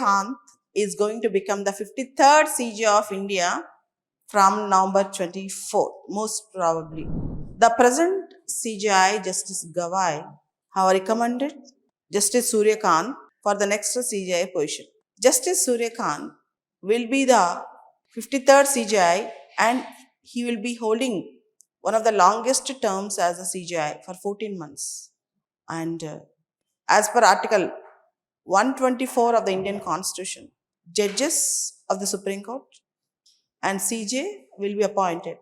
Kant is going to become the 53rd CJ of India from November 24th, most probably. The present CJI, Justice Gawai, have recommended Justice Surya Kant for the next CJI position. Justice Surya Kant will be the 53rd CJI and he will be holding one of the longest terms as a CJI for 14 months. And as per Article 124 of the Indian Constitution, judges of the Supreme Court and CJ will be appointed.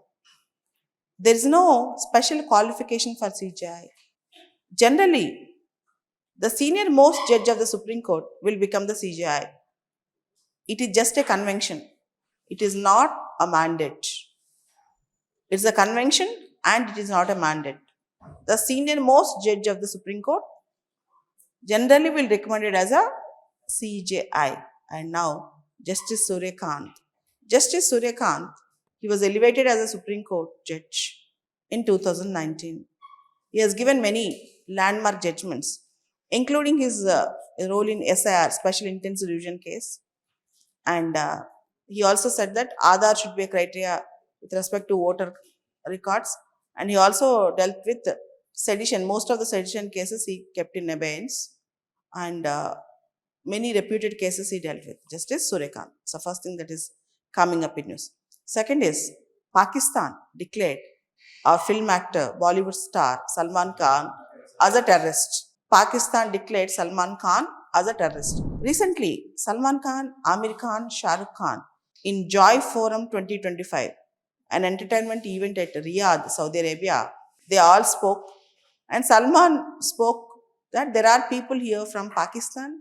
There is no special qualification for CJI. Generally, the senior most judge of the Supreme Court will become the CJI. It is just a convention. It is not a mandate. It's a convention and it is not a mandate. The senior most judge of the Supreme Court generally will recommended as a CJI. And now Justice Surya Kant. Justice Surya Kant, he was elevated as a Supreme Court judge in 2019. He has given many landmark judgments, including his role in SIR, Special Intensive Revision case. And he also said that Aadhaar should be a criteria with respect to voter records. And he also dealt with sedition. Most of the sedition cases he kept in abeyance. And many reputed cases he dealt with. Justice Surya Kant. It's the first thing that is coming up in news. Second is Pakistan declared our film actor, Bollywood star Salman Khan as a terrorist. Pakistan declared Salman Khan as a terrorist. Recently, Salman Khan, Amir Khan, Shah Rukh Khan in Joy Forum 2025, an entertainment event at Riyadh, Saudi Arabia, they all spoke and Salman spoke that there are people here from Pakistan,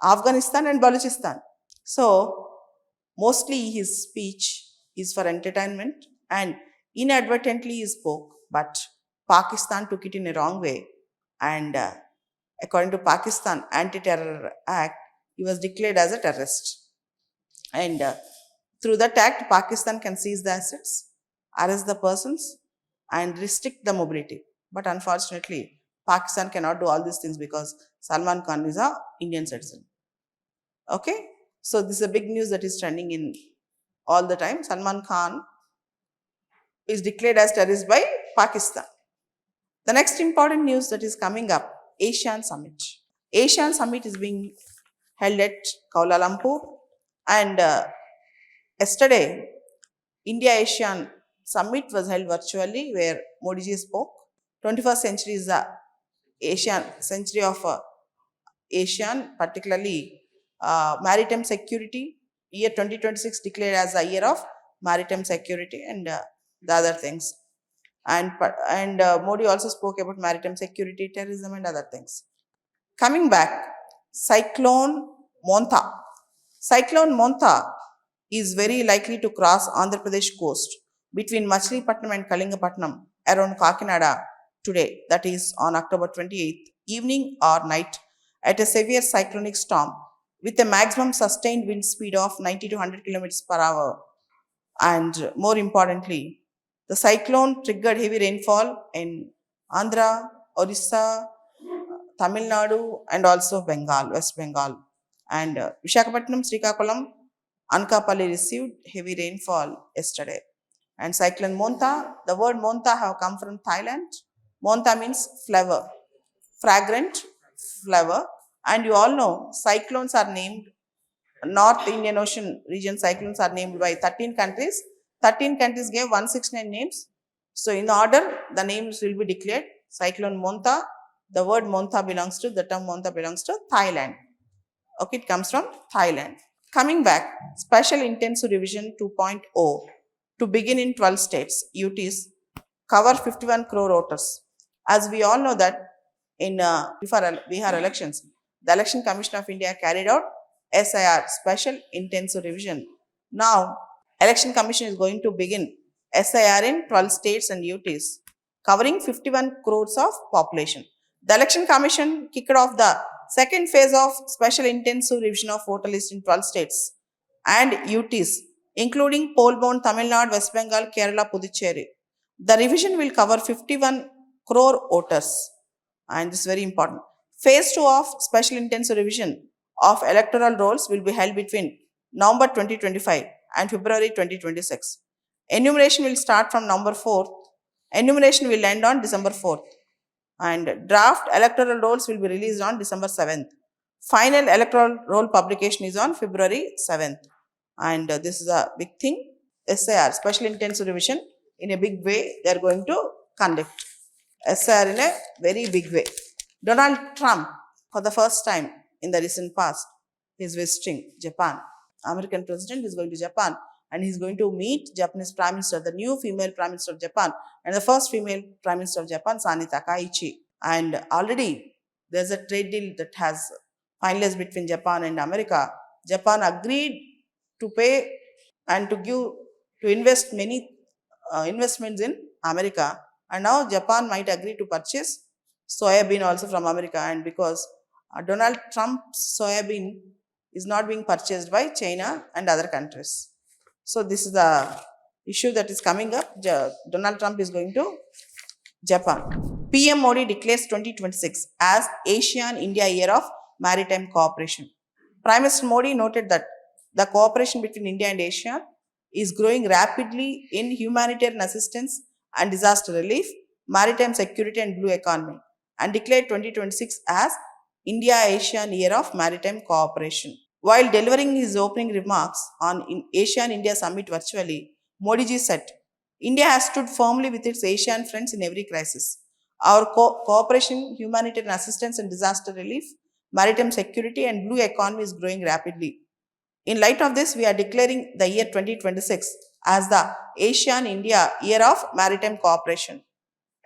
Afghanistan and Balochistan. So, mostly his speech is for entertainment and inadvertently he spoke, but Pakistan took it in a wrong way and according to Pakistan Anti-Terror Act, he was declared as a terrorist. And through that act, Pakistan can seize the assets, arrest the persons and restrict the mobility. But unfortunately, Pakistan cannot do all these things because Salman Khan is an Indian citizen. Okay? So this is a big news that is trending in all the time. Salman Khan is declared as terrorist by Pakistan. The next important news that is coming up, ASEAN Summit. ASEAN Summit is being held at Kuala Lumpur and yesterday, India-ASEAN Summit was held virtually where Modi ji spoke. 21st century is the ASEAN century of ASEAN, particularly maritime security. Year 2026 declared as a year of maritime security and the other things. And Modi also spoke about maritime security, terrorism and other things. Coming back, Cyclone Montha. Cyclone Montha is very likely to cross Andhra Pradesh coast between Machilipatnam and Kalingapatnam around Kakinada today, that is on October 28th, evening or night, at a severe cyclonic storm with a maximum sustained wind speed of 90 to 100 km per hour. And more importantly, the cyclone triggered heavy rainfall in Andhra, Orissa, Tamil Nadu and also Bengal, West Bengal. And Visakhapatnam, Srikakulam, Anakapalli received heavy rainfall yesterday. And cyclone Montha, the word Montha have come from Thailand. Montha means flower, fragrant flower. And you all know cyclones are named, North Indian Ocean region cyclones are named by 13 countries. 13 countries gave 169 names. So in order, the names will be declared. Cyclone Montha, the word Montha belongs to, the term Montha belongs to Thailand. Okay, it comes from Thailand. Coming back, Special Intensive Revision 2.0 to begin in 12 states, UTs, cover 51 crore voters. As we all know that in Bihar elections, the Election Commission of India carried out SIR, Special Intensive Revision. Now, Election Commission is going to begin SIR in 12 states and UTs, covering 51 crores of population. The Election Commission kicked off the second phase of Special Intensive Revision of voter list in 12 states and UTs, including poll-bound Tamil Nadu, West Bengal, Kerala, Puducherry. The revision will cover 51 crore voters, and this is very important. Phase 2 of Special Intensive Revision of electoral rolls will be held between November 2025 and February 2026. Enumeration will start from November 4th. Enumeration will end on December 4th. And draft electoral rolls will be released on December 7th. Final electoral roll publication is on February 7th. And this is a big thing. SIR, Special Intensive Revision, in a big way, they are going to conduct. SIR in a very big way. Donald Trump, for the first time in the recent past, is visiting Japan. American president is going to Japan and he's going to meet Japanese Prime Minister, the new female Prime Minister of Japan, and the first female Prime Minister of Japan, Sani Takaichi. And already there's a trade deal that has finalized between Japan and America. Japan agreed to pay and to invest many investments in America, and now Japan might agree to purchase soybean also from America, and because Donald Trump's soybean is not being purchased by China and other countries. So this is the issue that is coming up. Donald Trump is going to Japan. PM Modi declares 2026 as ASEAN-India Year of Maritime Cooperation. Prime Minister Modi noted that the cooperation between India and ASEAN is growing rapidly in humanitarian assistance and disaster relief, maritime security and blue economy, and declared 2026 as India-ASEAN Year of Maritime Cooperation. While delivering his opening remarks on ASEAN-India Summit virtually, Modi ji said, India has stood firmly with its ASEAN friends in every crisis. Our cooperation, humanitarian assistance and disaster relief, maritime security and blue economy is growing rapidly. In light of this, we are declaring the year 2026 as the ASEAN-India Year of Maritime Cooperation.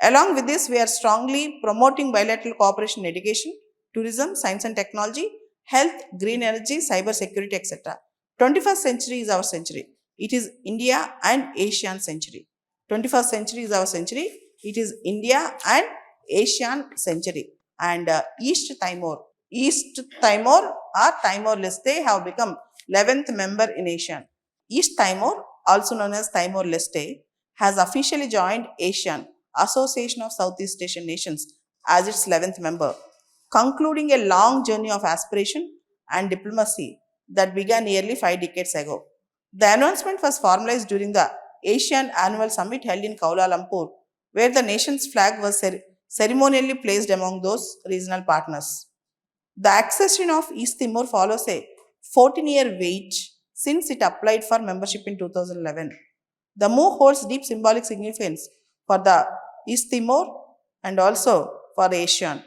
Along with this, we are strongly promoting bilateral cooperation in education, tourism, science and technology, health, green energy, cyber security, etc. 21st century is our century. It is India and ASEAN century. 21st century is our century. It is India and ASEAN century. And East Timor or Timor-Leste have become 11th member in ASEAN. East Timor, also known as Timor-Leste, has officially joined ASEAN, Association of Southeast Asian Nations, as its 11th member, concluding a long journey of aspiration and diplomacy that began nearly 5 decades ago. The announcement was formalized during the ASEAN Annual Summit held in Kuala Lumpur, where the nation's flag was ceremonially placed among those regional partners. The accession of East Timor follows a 14-year wait since it applied for membership in 2011. The move holds deep symbolic significance for the East Timor and also for ASEAN.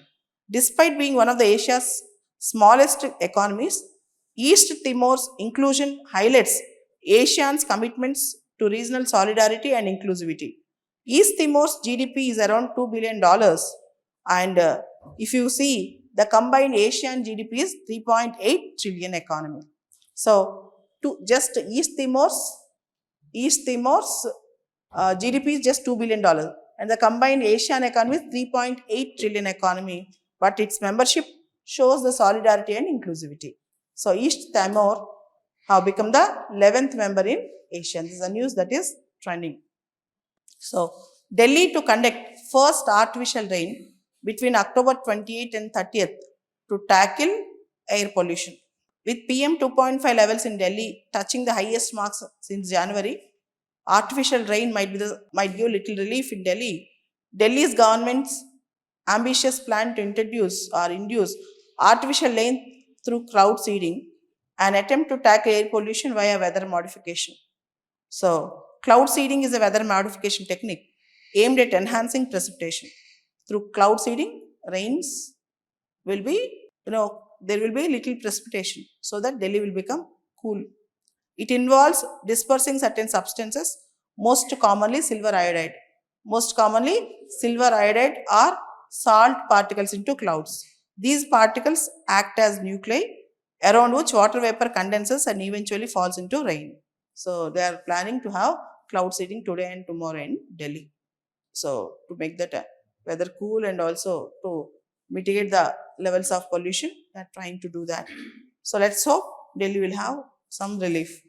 Despite being one of the Asia's smallest economies, East Timor's inclusion highlights ASEAN's commitments to regional solidarity and inclusivity. East Timor's GDP is around $2 billion, and if you see, the combined ASEAN GDP is 3.8 trillion economy. So, just East Timor's GDP is just $2 billion, and the combined ASEAN economy is 3.8 trillion economy, but its membership shows the solidarity and inclusivity. So, East Timor have become the 11th member in ASEAN. This is a news that is trending. So, Delhi to conduct first artificial rain between October 28th and 30th to tackle air pollution. With PM 2.5 levels in Delhi touching the highest marks since January, artificial rain might give little relief in Delhi. Delhi's government's ambitious plan to induce artificial rain through cloud seeding, an attempt to tackle air pollution via weather modification. So, cloud seeding is a weather modification technique aimed at enhancing precipitation. Through cloud seeding, rains will be, there will be little precipitation so that Delhi will become cool. It involves dispersing certain substances, most commonly silver iodide. Most commonly, silver iodide or salt particles into clouds. These particles act as nuclei around which water vapor condenses and eventually falls into rain. So, they are planning to have cloud seeding today and tomorrow in Delhi. So, to make that weather cool and also to mitigate the levels of pollution, they are trying to do that. So, let's hope Delhi will have some relief.